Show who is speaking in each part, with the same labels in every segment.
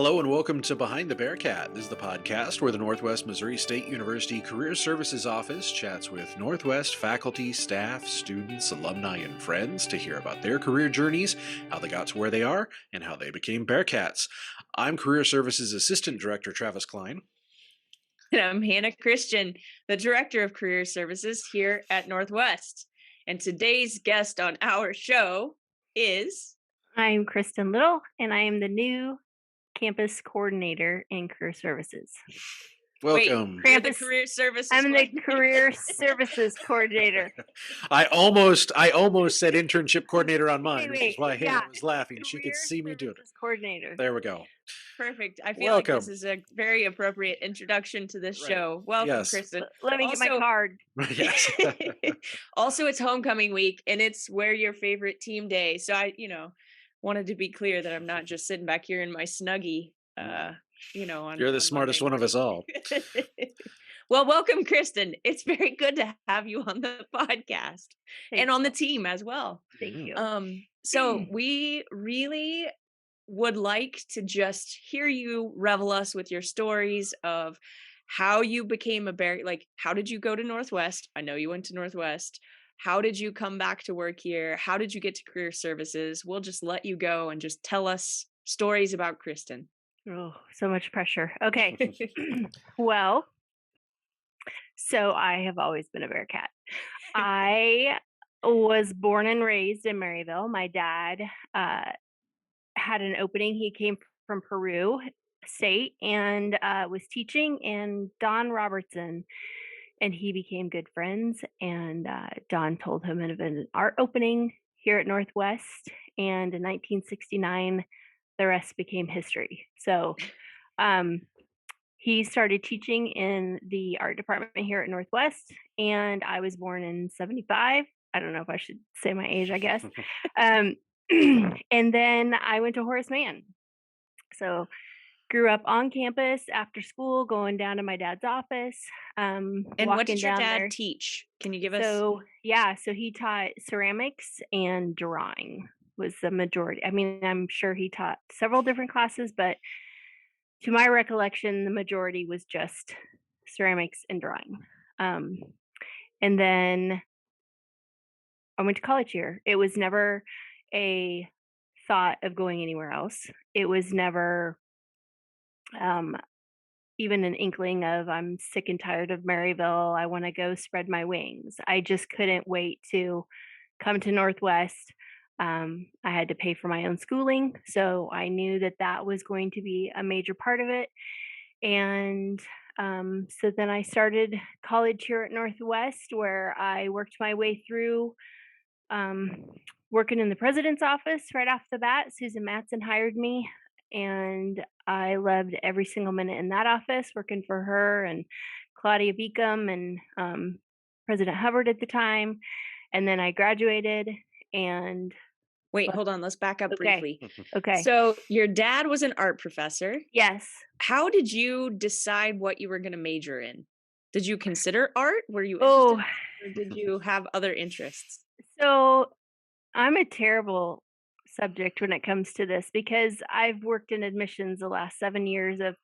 Speaker 1: Hello and welcome to Behind the Bearcat. This is the podcast where the Northwest Missouri State University Career Services Office chats with Northwest faculty, staff, students, alumni, and friends to hear about their career journeys, how they got to where they are, and how they became Bearcats. I'm Career Services Assistant Director Travis Klein.
Speaker 2: And I'm Hannah Kristin, the Director of Career Services here at Northwest. And today's guest on our show is...
Speaker 3: I'm Kristin Little, and I am the new campus coordinator in Career Services.
Speaker 1: Welcome.
Speaker 2: Wait, you're the Career Services
Speaker 3: I'm the Career Services coordinator.
Speaker 1: I almost said internship coordinator on mine, which is why Hannah was laughing.
Speaker 3: Career
Speaker 1: She could see me do it.
Speaker 3: Coordinator.
Speaker 1: There we go.
Speaker 2: Perfect. I feel like this is a very appropriate introduction to this show. Welcome, Kristin.
Speaker 3: Let me get my card.
Speaker 1: Yes.
Speaker 2: Also, it's homecoming week, and it's Wear Your Favorite Team Day. So I, wanted to be clear that I'm not just sitting back here in my Snuggie,
Speaker 1: You're the smartest one of us all.
Speaker 2: Well, welcome, Kristin. It's very good to have you on the podcast and on the team as well.
Speaker 3: Thank you.
Speaker 2: So we really would like to just hear you revel us with your stories of how you became a bear. Like, how did you go to Northwest? I know you went to Northwest. How did you come back to work here? How did you get to Career Services? We'll just let you go and just tell us stories about Kristin.
Speaker 3: Oh, so much pressure. Okay. Well, so I have always been a Bearcat. I was born and raised in Maryville. My dad had an opening. He came from Peru State and was teaching in Don Robertson. And he became good friends, and Don told him of an art opening here at Northwest, and in 1969, the rest became history. So he started teaching in the art department here at Northwest, and I was born in 75. I don't know if I should say my age, I guess. And then I went to Horace Mann. So grew up on campus after school, going down to my dad's office.
Speaker 2: And what did your dad teach? Can you give us?
Speaker 3: So he taught ceramics and drawing was the majority. I mean, I'm sure he taught several different classes, but to my recollection, the majority was just ceramics and drawing. And then I went to college here. It was never a thought of going anywhere else. It was never even an inkling of I'm sick and tired of Maryville. I want to go spread my wings. I just couldn't wait to come to Northwest. I had to pay for my own schooling, so I knew that was going to be a major part of it. And so then I started college here at Northwest, where I worked my way through working in the president's office right off the bat. Susan Matson hired me, and I loved every single minute in that office, working for her and Claudia Beacom and President Hubbard at the time. And then I graduated and...
Speaker 2: Wait, hold on. Let's back up briefly.
Speaker 3: Okay.
Speaker 2: So your dad was an art professor.
Speaker 3: Yes.
Speaker 2: How did you decide what you were going to major in? Did you consider art? Were you interested? Or did you have other interests?
Speaker 3: So I'm a terrible subject when it comes to this, because I've worked in admissions the last 7 years of,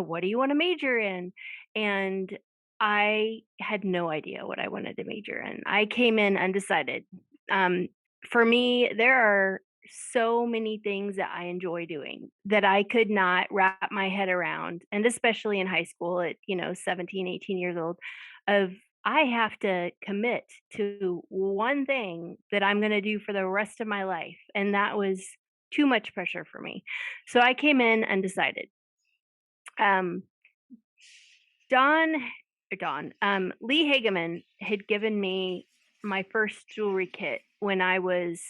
Speaker 3: what do you want to major in? And I had no idea what I wanted to major in. I came in undecided. For me, there are so many things that I enjoy doing that I could not wrap my head around. And especially in high school at, 17, 18 years old, I have to commit to one thing that I'm going to do for the rest of my life. And that was too much pressure for me. So I came in undecided. Lee Hageman had given me my first jewelry kit when I was,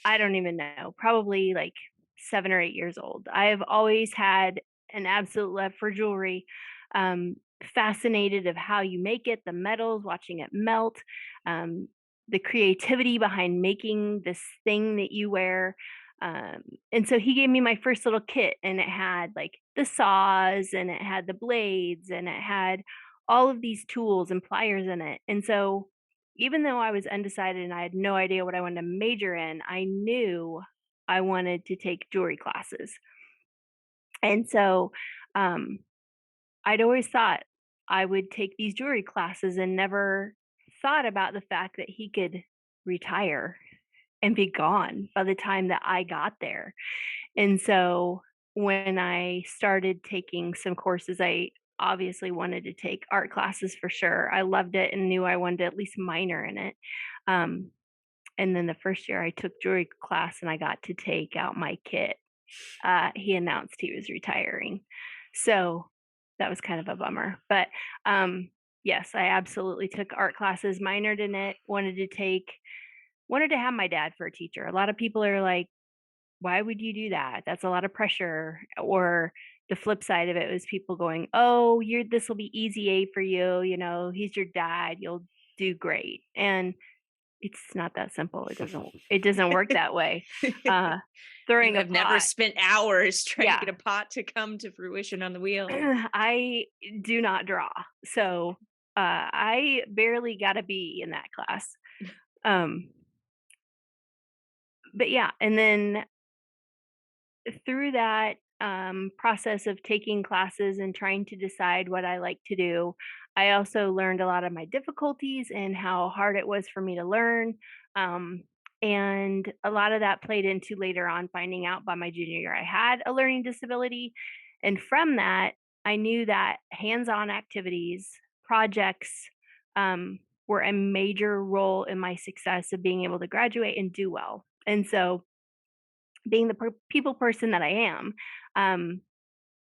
Speaker 3: I don't even know, probably like 7 or 8 years old. I have always had an absolute love for jewelry. Fascinated of how you make it, the metals, watching it melt, the creativity behind making this thing that you wear. And so he gave me my first little kit, and it had like the saws, and it had the blades, and it had all of these tools and pliers in it. And so even though I was undecided and I had no idea what I wanted to major in, I knew I wanted to take jewelry classes. And so um, I'd always thought I would take these jewelry classes and never thought about the fact that he could retire and be gone by the time that I got there. And so when I started taking some courses, I obviously wanted to take art classes for sure. I loved it and knew I wanted to at least minor in it. Um, and then the first year I took jewelry class and I got to take out my kit. He announced he was retiring. So that was kind of a bummer. But yes, I absolutely took art classes, minored in it, wanted to have my dad for a teacher. A lot of people are like, why would you do that? That's a lot of pressure. Or the flip side of it was people going, oh, this will be easy A for you. You know, he's your dad. You'll do great. And it's not that simple. It doesn't work that way. Uh,
Speaker 2: You
Speaker 3: throwing a
Speaker 2: have never
Speaker 3: pot.
Speaker 2: spent hours trying
Speaker 3: Yeah.
Speaker 2: to get a pot to come to fruition on the wheel.
Speaker 3: I do not draw. So I barely got a B in that class. Um, but yeah, and then through that process of taking classes and trying to decide what I like to do, I also learned a lot of my difficulties and how hard it was for me to learn. Um, and a lot of that played into later on finding out by my junior year I had a learning disability. And from that, I knew that hands on activities, projects, were a major role in my success of being able to graduate and do well. And so, being the people person that I am, um,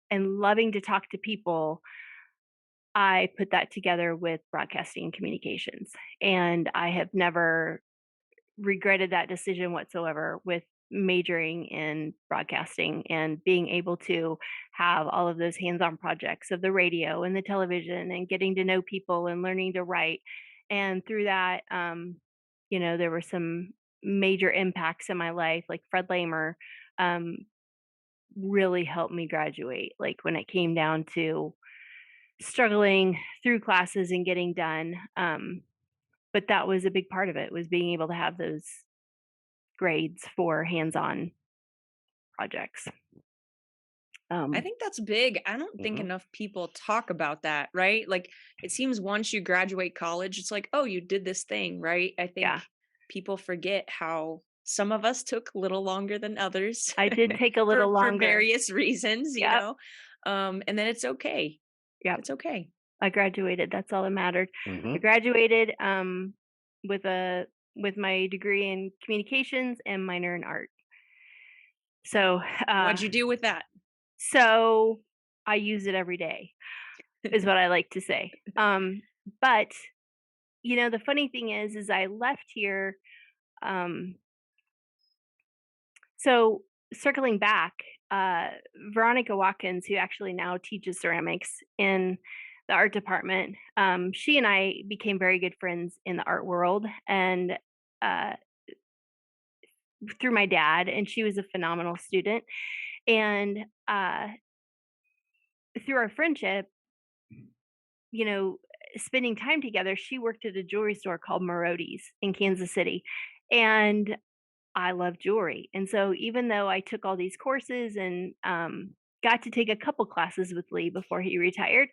Speaker 3: and loving to talk to people, I put that together with broadcasting and communications. And I have never regretted that decision whatsoever with majoring in broadcasting and being able to have all of those hands-on projects of the radio and the television and getting to know people and learning to write. And through that, there were some major impacts in my life, like Fred Lamer, um, really helped me graduate. Like when it came down to struggling through classes and getting done. But that was a big part of it, was being able to have those grades for hands-on projects.
Speaker 2: I think that's big. I don't think
Speaker 1: Mhm.
Speaker 2: enough people talk about that, right? Like it seems once you graduate college, it's like, oh, you did this thing, right? I think
Speaker 3: Yeah,
Speaker 2: people forget how some of us took a little longer than others
Speaker 3: I did take a little
Speaker 2: for
Speaker 3: longer.
Speaker 2: various reasons, you
Speaker 3: Yep,
Speaker 2: know. And then it's okay.
Speaker 3: yep.
Speaker 2: It's okay.
Speaker 3: I graduated. That's all that mattered. I
Speaker 1: Mhm.
Speaker 3: graduated with a with my degree in communications and minor in art. So, uh,
Speaker 2: What'd you do with that?
Speaker 3: so I use it every day, is what I like to say. But the funny thing is I left here. Um, so circling back, uh, Veronica Watkins, who actually now teaches ceramics in the art department, she and I became very good friends in the art world, and uh, through my dad, and she was a phenomenal student. And uh, through our friendship, you know, spending time together, she worked at a jewelry store called Marodi's in Kansas City. And I love jewelry. And so even though I took all these courses and got to take a couple classes with Lee before he retired,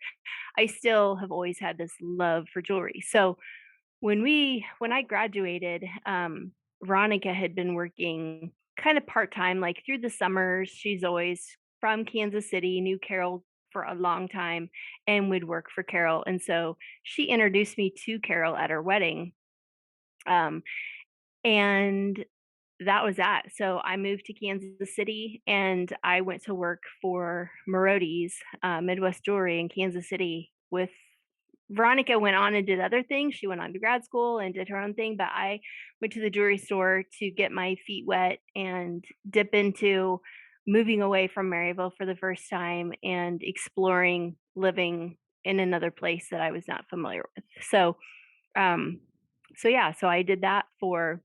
Speaker 3: I still have always had this love for jewelry. So when I graduated, Veronica had been working kind of part-time, like through the summers. She's always from Kansas City, knew Carol for a long time, and would work for Carol. And so she introduced me to Carol at her wedding. Um, and that was that. So I moved to Kansas City and I went to work for Marodi's Midwest Jewelry in Kansas City with Veronica. Went on and did other things. She went on to grad school and did her own thing, but I went to the jewelry store to get my feet wet and dip into moving away from Maryville for the first time and exploring living in another place that I was not familiar with. Um, so I did that for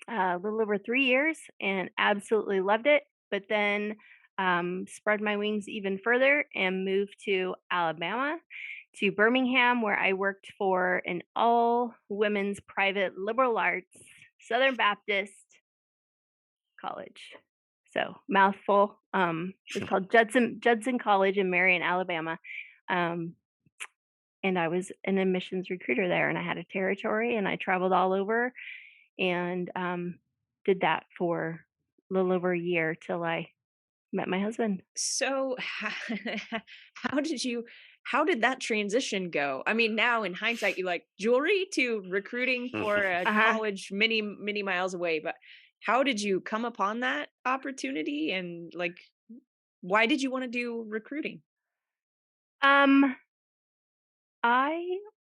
Speaker 3: a little over 3 years and absolutely loved it. But then spread my wings even further and moved to Alabama, to Birmingham, where I worked for an all women's private liberal arts Southern Baptist college. So mouthful. It's called Judson College in Marion, Alabama. Um, and I was an admissions recruiter there, and I had a territory, and I traveled all over, and did that for a little over a year till I met my husband.
Speaker 2: So how did you how did that transition go? I mean, now in hindsight, you like jewelry to recruiting for a
Speaker 3: Uh huh.
Speaker 2: college many miles away, but how did you come upon that opportunity and like why did you want to do recruiting?
Speaker 3: Um, I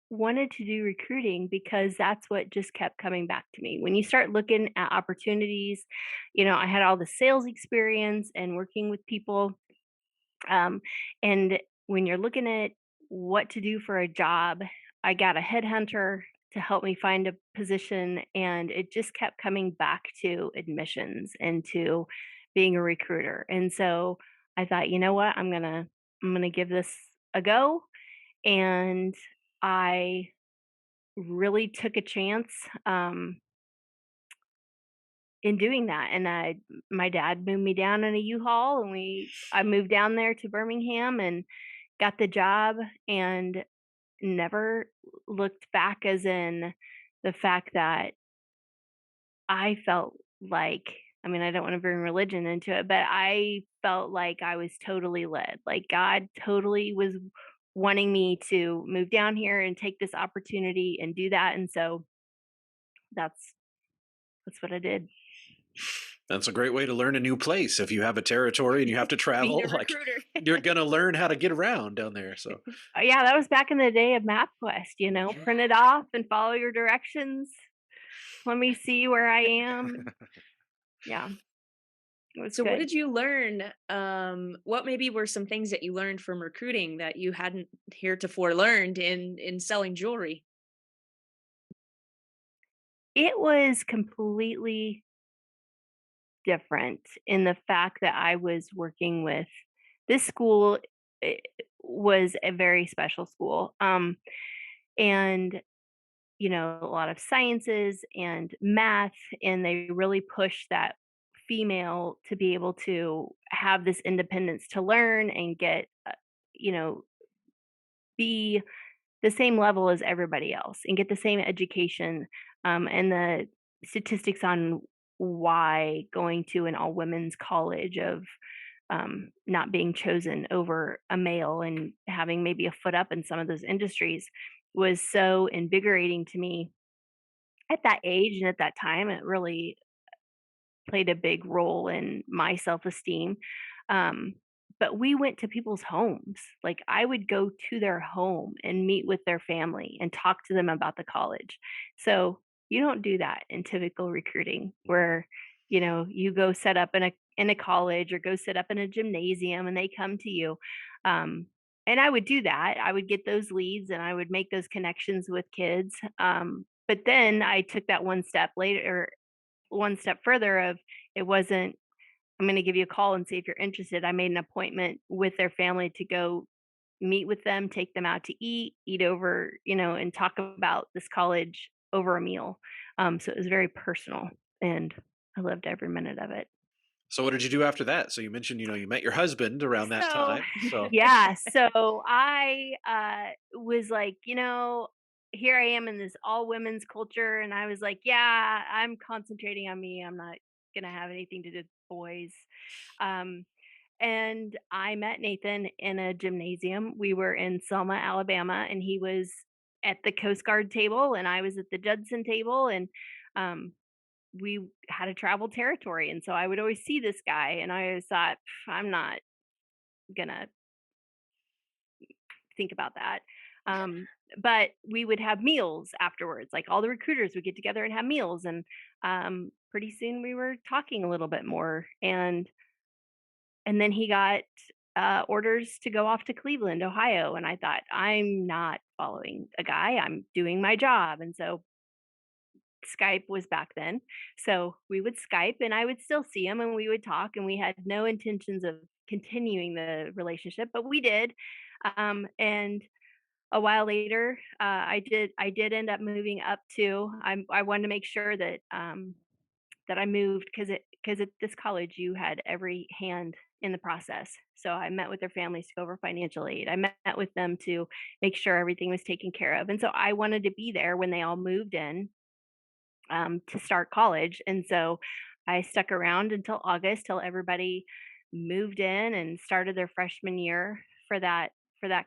Speaker 3: wanted to do recruiting because that's what just kept coming back to me. When you start looking at opportunities, I had all the sales experience and working with people. Um, and when you're looking at what to do for a job, I got a headhunter to help me find a position, and it just kept coming back to admissions and to being a recruiter. And so I thought, you know what, I'm gonna give this a go, and I really took a chance in doing that. And my dad moved me down in a U-Haul, and I moved down there to Birmingham and got the job, and never looked back, as in the fact that I felt like, I mean, I don't want to bring religion into it, but I felt like I was totally led. Like God totally was wanting me to move down here and take this opportunity and do that. And so that's that's what I did.
Speaker 1: That's a great way to learn a new place. If you have a territory and you have to
Speaker 2: Being
Speaker 1: travel,
Speaker 2: a
Speaker 1: like
Speaker 2: recruiter.
Speaker 1: you're going to learn how to get around down there. So,
Speaker 3: Yeah, that was back in the day of MapQuest, print it off and follow your directions. Let me see where I am. Yeah, it was
Speaker 2: So what
Speaker 3: good.
Speaker 2: did you learn? What maybe were some things that you learned from recruiting that you hadn't heretofore learned in selling jewelry?
Speaker 3: It was completely different in the fact that I was working with this school. It was a very special school. And a lot of sciences and math, and they really push that female to be able to have this independence to learn and get, you know, be the same level as everybody else and get the same education. And the statistics on why going to an all women's college of not being chosen over a male and having maybe a foot up in some of those industries was so invigorating to me at that age and at that time. It really played a big role in my self-esteem. Um, but we went to people's homes. Like I would go to their home and meet with their family and talk to them about the college. So you don't do that in typical recruiting where, you go set up in a college or go sit up in a gymnasium and they come to you. Um, and I would do that. I would get those leads and I would make those connections with kids. But then I took that one step further of, it wasn't, I'm going to give you a call and see if you're interested. I made an appointment with their family to go meet with them, take them out to eat over, and talk about this college over a meal. So it was very personal, and I loved every minute of it.
Speaker 1: so what did you do after that? So you mentioned, you met your husband around that
Speaker 3: So,
Speaker 1: time. So,
Speaker 3: yeah, so I was like, here I am in this all women's culture, and I was like, yeah, I'm concentrating on me. I'm not gonna have anything to do with boys. Um, and I met Nathan in a gymnasium. We were in Selma, Alabama, and he was at the Coast Guard table, and I was at the Judson table, and um, we had a travel territory. And so I would always see this guy, and I always thought, I'm not gonna think about that. Um, but we would have meals afterwards. Like all the recruiters would get together and have meals, and pretty soon we were talking a little bit more. And then he got orders to go off to Cleveland, Ohio, and I thought, I'm not following a guy. I'm doing my job, and so Skype was back then. So we would Skype, and I would still see him, and we would talk, and we had no intentions of continuing the relationship, but we did. And a while later, I did end up moving up to. I wanted to make sure that that I moved because at this college you had every hand in the process. So I met with their families to go over financial aid. I met with them to make sure everything was taken care of. And so I wanted to be there when they all moved in to start college. And so I stuck around until August, till everybody moved in and started their freshman year for that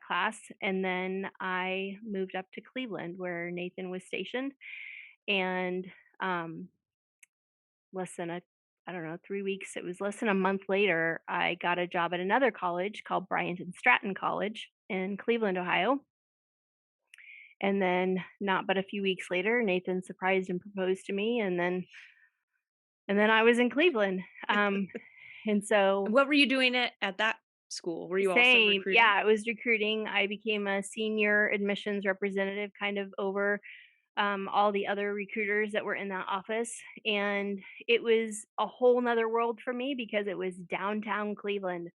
Speaker 3: class. And then I moved up to Cleveland where Nathan was stationed. And um, less than a I don't know, 3 weeks. It was less than a month later, I got a job at another college called Bryant and Stratton College in Cleveland, Ohio. And then not but a few weeks later, Nathan surprised and proposed to me, and then I was in Cleveland. And so
Speaker 2: What were you doing at that school? Were you also
Speaker 3: same,
Speaker 2: recruiting?
Speaker 3: yeah, it was recruiting. I became a senior admissions representative, kind of over all the other recruiters that were in that office. And it was a whole nother world for me because it was downtown Cleveland.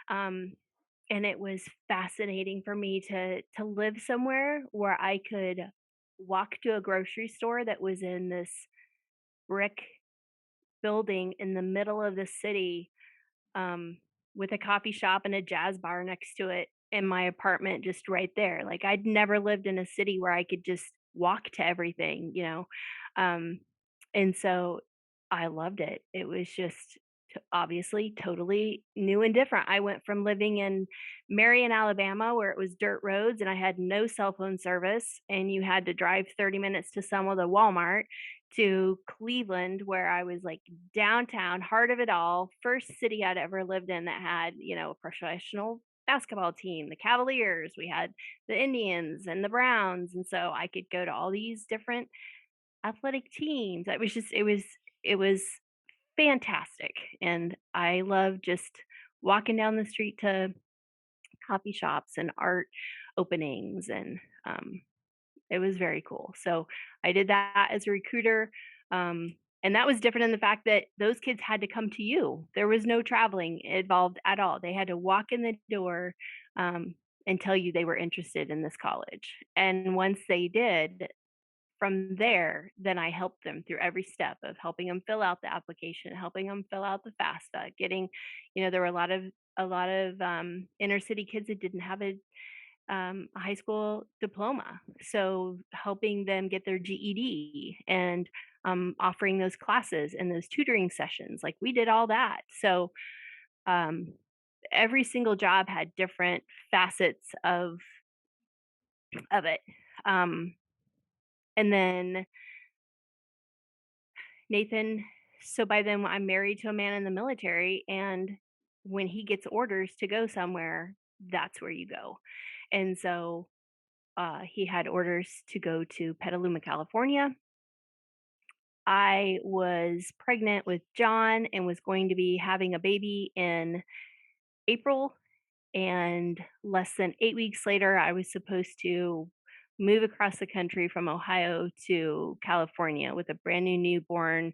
Speaker 3: Um, and it was fascinating for me to live somewhere where I could walk to a grocery store that was in this brick building in the middle of the city, um, with a coffee shop and a jazz bar next to it, and my apartment just right there. Like, I'd never lived in a city where I could just walk to everything, you know? Um, and so I loved it. It was just obviously totally new and different. I went from living in Marion, Alabama, where it was dirt roads and I had no cell phone service, and you had to drive 30 minutes to some of the Walmart, to Cleveland, where I was like downtown, heart of it all, first city I'd ever lived in that had, you know, a professional basketball team, the Cavaliers, we had the Indians and the Browns. And so I could go to all these different athletic teams. It was fantastic. And I love just walking down the street to coffee shops and art openings. And it was very cool. So I did that as a recruiter. And that was different in the fact that those kids had to come to you. There was no traveling involved at all. They had to walk in the door um, and tell you they were interested in this college. And once they did, from there, then I helped them through every step of helping them fill out the application, helping them fill out the FAFSA, getting, you know, there were a lot of inner city kids that didn't have a high school diploma. So helping them get their GED and offering those classes and those tutoring sessions, like we did all that. So um, every single job had different facets of it. Um, and then Nathan, so by then I'm married to a man in the military, and when he gets orders to go somewhere, that's where you go. And so he had orders to go to Petaluma, California. I was pregnant with John and was going to be having a baby in April. And less than 8 weeks later, I was supposed to move across the country from Ohio to California with a brand new newborn,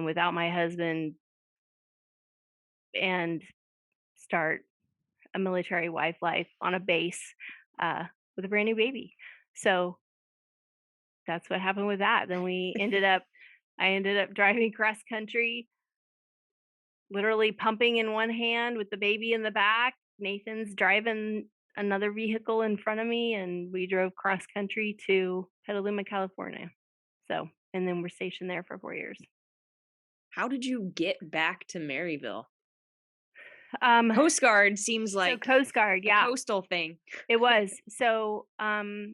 Speaker 3: without my husband, and start a military wife life on a base uh, with a brand new baby. So that's what happened with that. Then I ended up driving cross country, literally pumping in one hand with the baby in the back. Nathan's driving another vehicle in front of me, and we drove cross country to Petaluma, California. So, and then we're stationed there for 4 years.
Speaker 2: How did you get back to Maryville?
Speaker 3: Um,
Speaker 2: Coast Guard seems
Speaker 3: so
Speaker 2: like
Speaker 3: Coast Guard,
Speaker 2: a
Speaker 3: yeah,
Speaker 2: coastal thing.
Speaker 3: it was. So, gosh,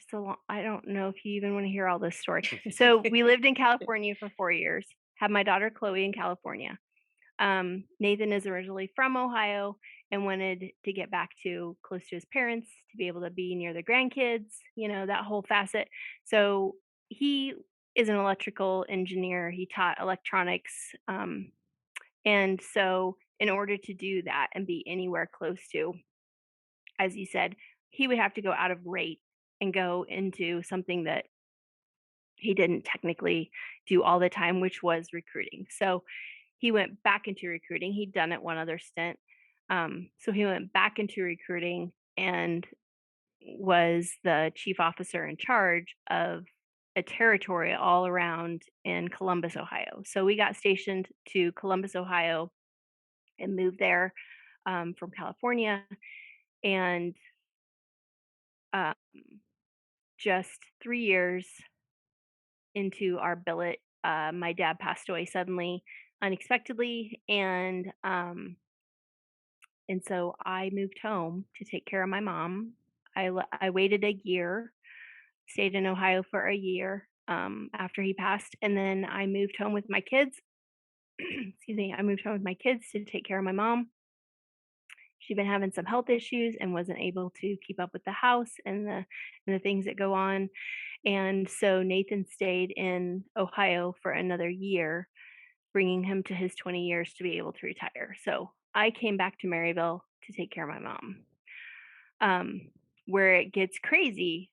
Speaker 3: it's a long, I don't know if you even want to hear all this story. So we lived in California for 4 years, had my daughter Chloe in California. Nathan is originally from Ohio and wanted to get back to close to his parents to be able to be near the grandkids, you know, that whole facet. So he is an electrical engineer. He taught electronics. And so, in order to do that and be anywhere close to, as you said, he would have to go out of rate and go into something that he didn't technically do all the time, which was recruiting. So he went back into recruiting. He'd done it one other stint. So he went back into recruiting and was the chief officer in charge of a territory all around in Columbus, Ohio. So we got stationed to Columbus, Ohio, and moved there from California. And um, just 3 years into our billet, my dad passed away suddenly, unexpectedly, and so I moved home to take care of my mom. I waited a year, stayed in Ohio for a year after he passed, and then I moved home with my kids. Excuse me. I moved home with my kids to take care of my mom. She'd been having some health issues and wasn't able to keep up with the house and the things that go on. And so Nathan stayed in Ohio for another year, bringing him to his 20 years to be able to retire. So I came back to Maryville to take care of my mom. Um, where it gets crazy,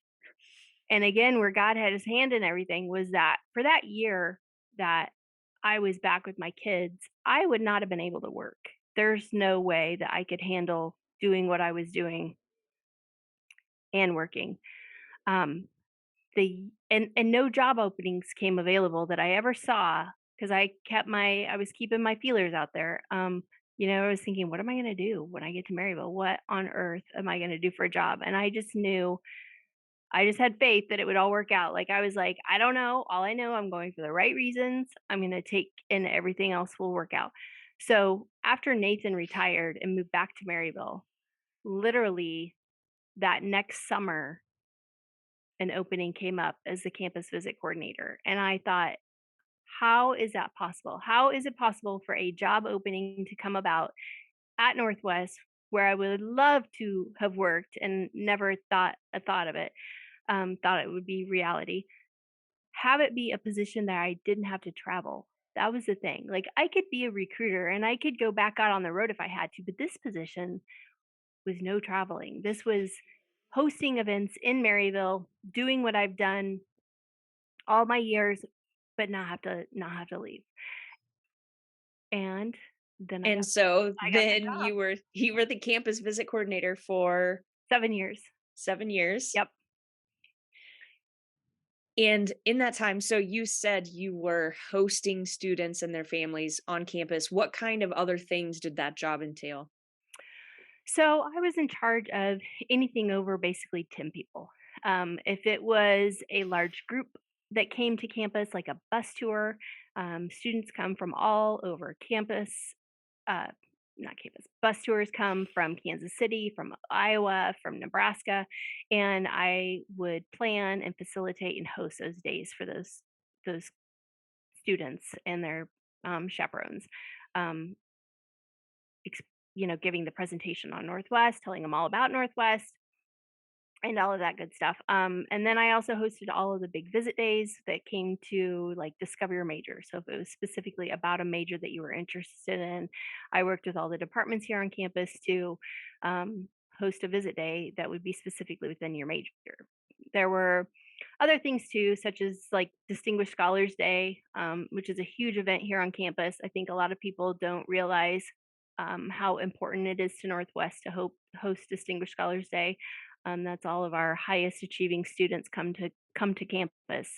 Speaker 3: and again, where God had his hand in everything, was that for that year that I was back with my kids, I would not have been able to work. There's no way that I could handle doing what I was doing and working. Um, and no job openings came available that I ever saw, because I was keeping my feelers out there. I was thinking, what am I going to do when I get to Maryville? What on earth am I going to do for a job? And I just knew, I just had faith that it would all work out. Like I was like, I don't know. All I know, I'm going for the right reasons. I'm going to take, and everything else will work out. So after Nathan retired and moved back to Maryville, literally that next summer, an opening came up as the campus visit coordinator. And I thought, how is that possible? How is it possible for a job opening to come about at Northwest, where I would love to have worked and never thought a thought of it, thought it would be reality, have it be a position that I didn't have to travel. That was the thing. Like I could be a recruiter and I could go back out on the road if I had to, but this position was no traveling. This was hosting events in Maryville, doing what I've done all my years, but not have to leave. And then
Speaker 2: And so
Speaker 3: I got the
Speaker 2: then
Speaker 3: job.
Speaker 2: you were the campus visit coordinator for
Speaker 3: 7 years.
Speaker 2: 7 years.
Speaker 3: Yep.
Speaker 2: And in that time, so you said you were hosting students and their families on campus. What kind of other things did that job entail?
Speaker 3: So I was in charge of anything over basically 10 people. If it was a large group that came to campus, like a bus tour, students come from all over campus. Uh, Not campus, bus tours come from Kansas City, from Iowa, from Nebraska, and I would plan and facilitate and host those days for those students and their chaperones. Um, ex- giving the presentation on Northwest, telling them all about Northwest, and all of that good stuff. And then I also hosted all of the big visit days that came to like discover your major. So if it was specifically about a major that you were interested in, I worked with all the departments here on campus to host a visit day that would be specifically within your major. There were other things too, such as like Distinguished Scholars Day, which is a huge event here on campus. I think a lot of people don't realize how important it is to Northwest to host Distinguished Scholars Day. That's all of our highest achieving students come to campus.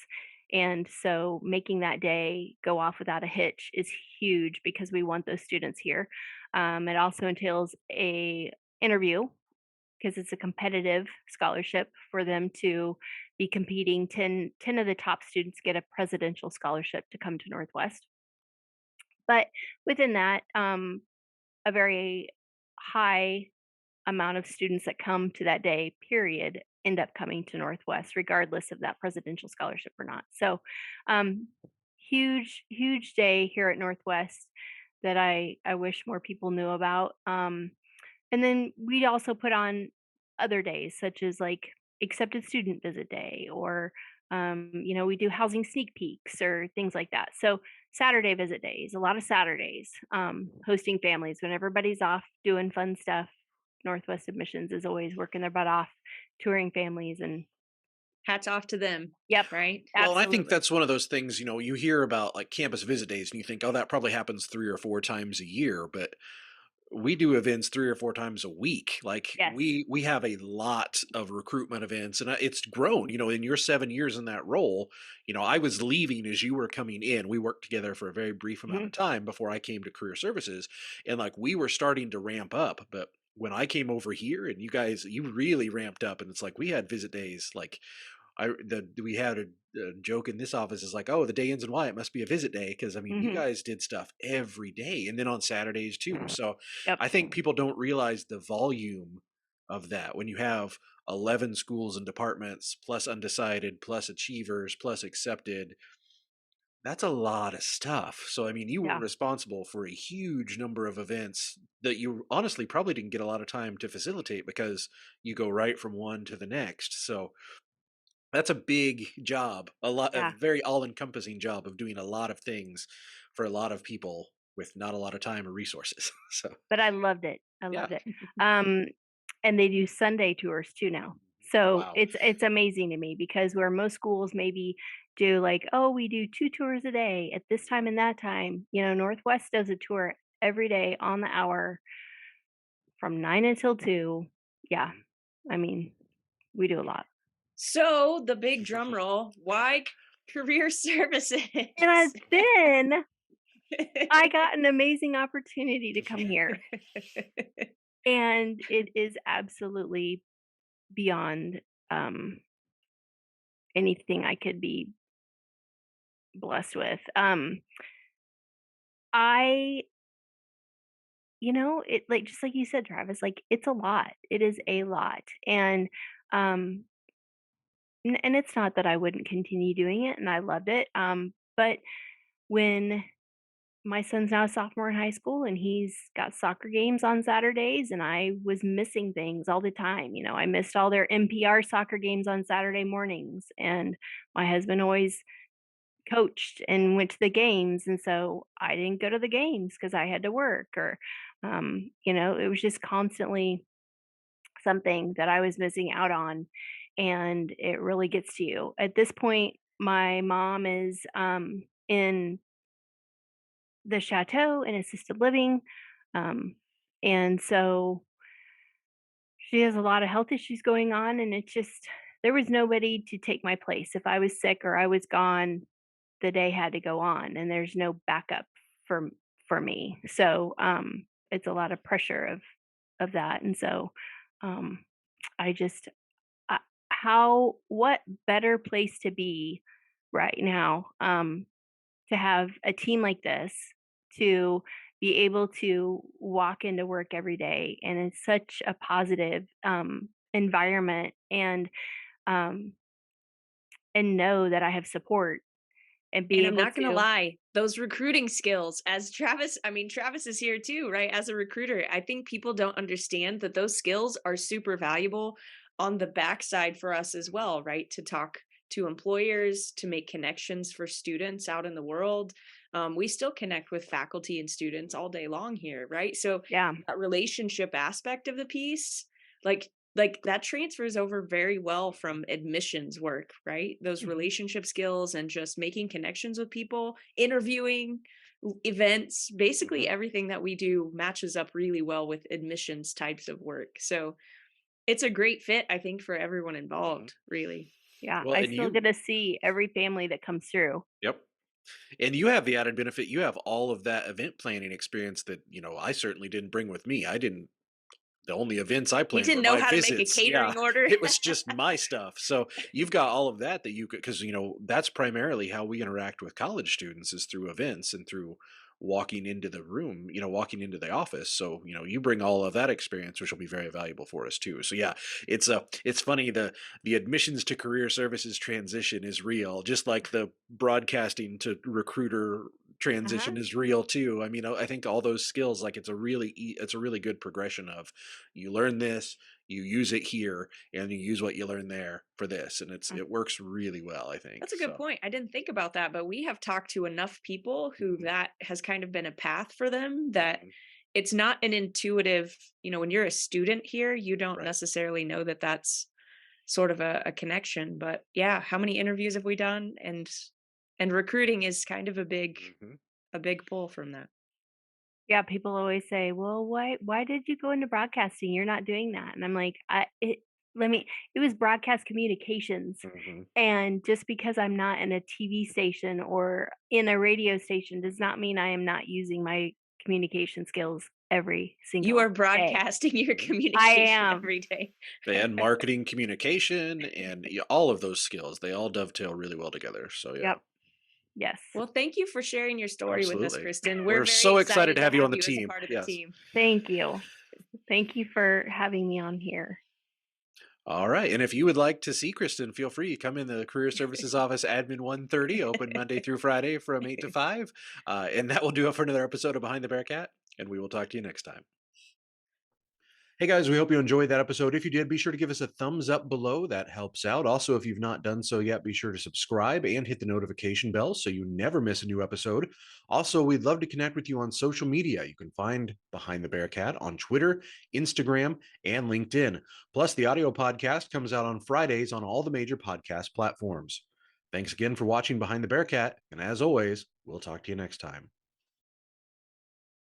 Speaker 3: And so making that day go off without a hitch is huge because we want those students here. It also entails a interview because it's a competitive scholarship for them to be competing. 10 of the top students get a presidential scholarship to come to Northwest. But within that, a very high amount of students that come to that day, period, end up coming to Northwest, regardless of that presidential scholarship or not. So, huge day here at Northwest that I wish more people knew about. And then we'd also put on other days, such as like accepted student visit day, or we do housing sneak peeks or things like that. So Saturday visit days, a lot of Saturdays, hosting families when everybody's off doing fun stuff. Northwest Admissions is always working their butt off, touring families, and
Speaker 2: Hats off to them,
Speaker 3: yep,
Speaker 2: right?
Speaker 1: Well, and I think
Speaker 3: absolutely.
Speaker 1: that's one of those things, you hear about like campus visit days and you think, oh, that probably happens 3 or 4 times a year. But we do events 3 or 4 times a week. Like
Speaker 3: Yes.
Speaker 1: we have a lot of recruitment events, and it's grown. In your 7 years in that role, I was leaving as you were coming in. We worked together for a very brief amount of
Speaker 3: Mhm.
Speaker 1: time before I came to career services, and like we were starting to ramp up. But when I came over here, and you really ramped up, and it's like we had visit days like we had a joke in this office is like, oh, the day ends in Y, it must be a visit day because I mean, you
Speaker 3: Mhm.
Speaker 1: guys did stuff every day, and then on Saturdays too. So
Speaker 3: Yep.
Speaker 1: I think people don't realize the volume of that when you have 11 schools and departments plus undecided plus achievers plus accepted. That's a lot of stuff. So I mean, you were
Speaker 3: Yeah.
Speaker 1: responsible for a huge number of events that you honestly probably didn't get a lot of time to facilitate because you go right from one to the next. So that's a big job, a
Speaker 3: Yeah.
Speaker 1: very all-encompassing job of doing a lot of things for a lot of people with not a lot of time or resources. So,
Speaker 3: But I loved it. I
Speaker 1: yeah.
Speaker 3: loved it. Um, and they do Sunday tours too now. So
Speaker 1: Wow.
Speaker 3: it's amazing to me because where most schools maybe do like, oh, we do 2 tours a day at this time and that time, Northwest does a tour every day on the hour from 9 until 2. Yeah.
Speaker 1: Mhm.
Speaker 3: I mean, we do a lot.
Speaker 2: So the big drum roll, why career services?
Speaker 3: And then I got an amazing opportunity to come here, and it is absolutely beyond, um, anything I could be blessed with. I it like, just like you said, Travis, like, it's a lot. It is a lot, um, and it's not that I wouldn't continue doing it, and I loved it, but when my son's now a sophomore in high school, and he's got soccer games on Saturdays, and I was missing things all the time. I missed all their NPR soccer games on Saturday mornings, and my husband always coached and went to the games, and so I didn't go to the games because I had to work, or it was just constantly something that I was missing out on, and it really gets to you. At this point, my mom is in the chateau in assisted living. Um, and so she has a lot of health issues going on, and it's just there was nobody to take my place. If I was sick or I was gone, the day had to go on, and there's no backup for me. So it's a lot of pressure of that, and so um, I just uh, how what better place to be right now to have a team like this, to be able to walk into work every day and it's such a positive environment, um, and know that I have support and be
Speaker 2: And I'm
Speaker 3: able
Speaker 2: not gonna
Speaker 3: to.
Speaker 2: lie, those recruiting skills, as Travis, I mean, Travis is here too, right? As a recruiter, I think people don't understand that those skills are super valuable on the backside for us as well, right? To talk to employers, to make connections for students out in the world. We still connect with faculty and students all day long here, right? So
Speaker 3: Yeah.
Speaker 2: that relationship aspect of the piece, like that transfers over very well from admissions work, right? Those
Speaker 3: Mhm.
Speaker 2: relationship skills and just making connections with people, interviewing, events, basically
Speaker 1: Mhm.
Speaker 2: everything that we do matches up really well with admissions types of work. So it's a great fit, I think, for everyone
Speaker 1: Mhm.
Speaker 2: involved, really.
Speaker 3: Yeah,
Speaker 1: Well,
Speaker 3: I
Speaker 1: and
Speaker 3: still
Speaker 1: you
Speaker 3: get to see every family that comes through.
Speaker 1: yep. And you have the added benefit, you have all of that event planning experience that, I certainly didn't bring with me. I didn't The only events I
Speaker 2: You
Speaker 1: planned were
Speaker 2: didn't know
Speaker 1: my
Speaker 2: how to make a
Speaker 1: visits. Yeah.
Speaker 2: catering order.
Speaker 1: It was just my stuff. So you've got all of that you could, because, that's primarily how we interact with college students is through events and through walking into the room, walking into the office. So, you bring all of that experience, which will be very valuable for us too. So yeah, it's funny. The admissions to career services transition is real, just like the broadcasting to recruiter
Speaker 2: Uh-huh.
Speaker 1: transition is real too. I mean, I think all those skills, like it's a really good progression of you learn this, you use it here, and you use what you learn there for this, and
Speaker 3: Mm.
Speaker 1: it works really well, I think.
Speaker 2: That's a good
Speaker 1: So,
Speaker 2: point. I didn't think about that, but we have talked to enough people who
Speaker 1: mhm,
Speaker 2: that has kind of been a path for them that
Speaker 1: mhm,
Speaker 2: it's not an intuitive, when you're a student here, you don't
Speaker 1: right.
Speaker 2: necessarily know that that's sort of a connection. But yeah, how many interviews have we done? And recruiting is kind of
Speaker 1: Mhm.
Speaker 2: a big pull from that.
Speaker 3: Yeah, people always say, "Well, why did you go into broadcasting? You're not doing that." And I'm like, it was broadcast communications.
Speaker 1: Mhm.
Speaker 3: And just because I'm not in a TV station or in a radio station does not mean I am not using my communication skills every
Speaker 2: You
Speaker 3: single
Speaker 2: are
Speaker 3: day.
Speaker 2: broadcasting your
Speaker 1: Mhm.
Speaker 3: I
Speaker 2: communication
Speaker 3: am.
Speaker 2: every day.
Speaker 1: And marketing, communication, and all of those skills, they all dovetail really well together. So, yeah,
Speaker 3: Yep. Yes.
Speaker 2: Well, thank you for sharing your story with us,
Speaker 1: absolutely.
Speaker 2: Kristen. We're
Speaker 1: We're
Speaker 2: very
Speaker 1: so excited
Speaker 2: excited
Speaker 1: to
Speaker 2: to
Speaker 1: have you on
Speaker 2: have
Speaker 1: the
Speaker 2: you as a
Speaker 1: team.
Speaker 2: part of the
Speaker 1: Yes.
Speaker 2: team.
Speaker 3: Thank you. Thank you for having me on here.
Speaker 1: All right. And if you would like to see Kristen, feel free. Come in the Career Services Office, Admin 130, open Monday through Friday from 8 to 5. And that will do it for another episode of Behind the Bearcat. And we will talk to you next time. Hey guys, we hope you enjoyed that episode. If you did, be sure to give us a thumbs up below. That helps out. Also, if you've not done so yet, be sure to subscribe and hit the notification bell so you never miss a new episode. Also, we'd love to connect with you on social media. You can find Behind the Bearcat on Twitter, Instagram, and LinkedIn. Plus, the audio podcast comes out on Fridays on all the major podcast platforms. Thanks again for watching Behind the Bearcat, and as always, we'll talk to you next time.